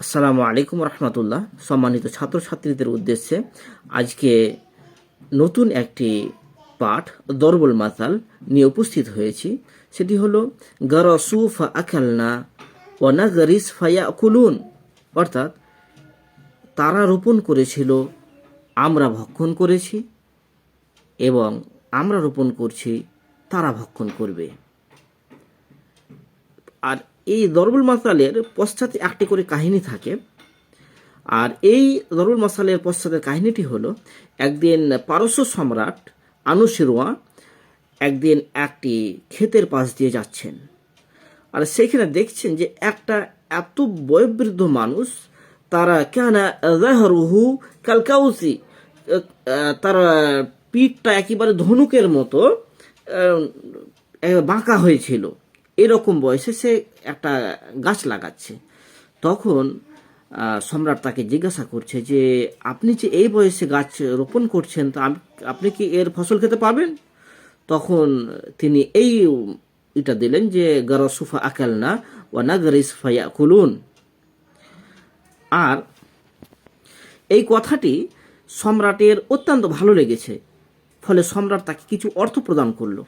আসসালামু আলাইকুম রহমতুল্লাহ। সম্মানিত ছাত্রছাত্রীদের উদ্দেশ্যে আজকে নতুন একটি পাঠ দরবুল মাসাল নিয়ে উপস্থিত হয়েছি। সেটি হলো গারসু ফা আকালনা ওয়া নাগরিস ফায়াকুলুন, অর্থাৎ তারা রোপণ করেছিল, আমরা ভক্ষণ করেছি, এবং আমরা রোপণ করছি, তারা ভক্ষণ করবে। আর এই দরবুল মাসালের পশ্চাতে একটি করে কাহিনী থাকে। আর এই দরুল মাসালের পশ্চাতের কাহিনীটি হলো, একদিন পারস্য সম্রাট আনুশিরওয়া একদিন একটি ক্ষেতের পাশ দিয়ে যাচ্ছেন। আর সেখানে দেখছেন যে একটা এত বয়োবৃদ্ধ মানুষ, তারা কেনা জাহরুহু কালকাউসি, তার পিঠটা একেবারে ধনুকের মতো বাঁকা হয়েছিল। এরকম বয়সে সে একটা গাছ লাগাচ্ছে। তখন সম্রাট তাকে জিজ্ঞাসা করছে যে আপনি যে এই বয়সে গাছ রোপণ করছেন, তো আপনি কি এর ফসল খেতে পারবেন? তখন তিনি এটা দিলেন যে গারসুফা আকালনা ওয়া নাগরিস ফায়াকুলুন। আর এই কথাটি সম্রাটের অত্যন্ত ভালো লেগেছে, ফলে সম্রাট তাকে কিছু অর্থ প্রদান করলো।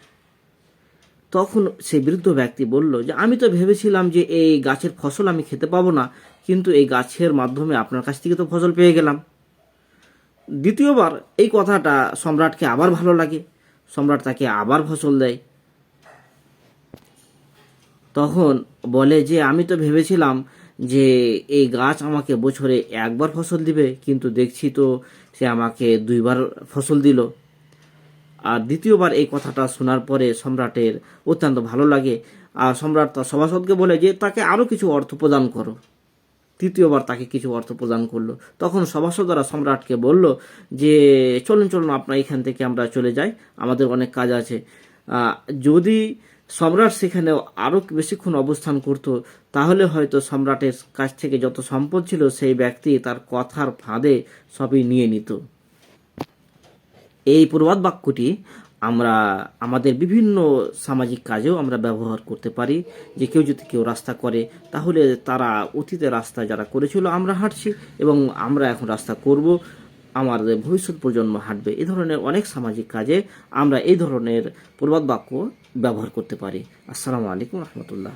তখন সেই বৃদ্ধ ব্যক্তি বলল যে আমি তো ভেবেছিলাম যে এই গাছের ফসল আমি খেতে পাবো না, কিন্তু এই গাছের মাধ্যমে আপনার কাছ থেকে তো ফসল পেয়ে গেলাম। দ্বিতীয়বার এই কথাটা সম্রাটকে আবার ভালো লাগে, সম্রাট তাকে আবার ফসল দেয়। তখন বলে যে আমি তো ভেবেছিলাম যে এই গাছ আমাকে বছরে একবার ফসল দিবে, কিন্তু দেখছি তো সে আমাকে দুইবার ফসল দিল। আর দ্বিতীয়বার এই কথাটা শোনার পরে সম্রাটের অত্যন্ত ভালো লাগে। আর সম্রাট তার সভাসদকে বলে যে তাকে আরও কিছু অর্থ প্রদান করো। তৃতীয়বার তাকে কিছু অর্থ প্রদান করলো। তখন সভাসদরা সম্রাটকে বলল যে চলুন চলুন, আপনার এখান থেকে আমরা চলে যাই, আমাদের অনেক কাজ আছে। যদি সম্রাট সেখানে আরও বেশিক্ষণ অবস্থান করত, তাহলে হয়তো সম্রাটের কাছ থেকে যত সম্পদ ছিল সেই ব্যক্তি তার কথার ফাঁদে সবই নিয়ে নিত। এই প্রবাদ বাক্যটি আমরা আমাদের বিভিন্ন সামাজিক কাজেও আমরা ব্যবহার করতে পারি। যে কেউ রাস্তা করে, তাহলে তারা অতীতে রাস্তা যারা করেছিল আমরা হাঁটছি, এবং আমরা এখন রাস্তা করব, আমাদের ভবিষ্যৎ প্রজন্ম হাঁটবে। এই ধরনের অনেক সামাজিক কাজে আমরা এই ধরনের প্রবাদ বাক্য ব্যবহার করতে পারি। আসসালামু আলাইকুম রহমতুল্লাহ।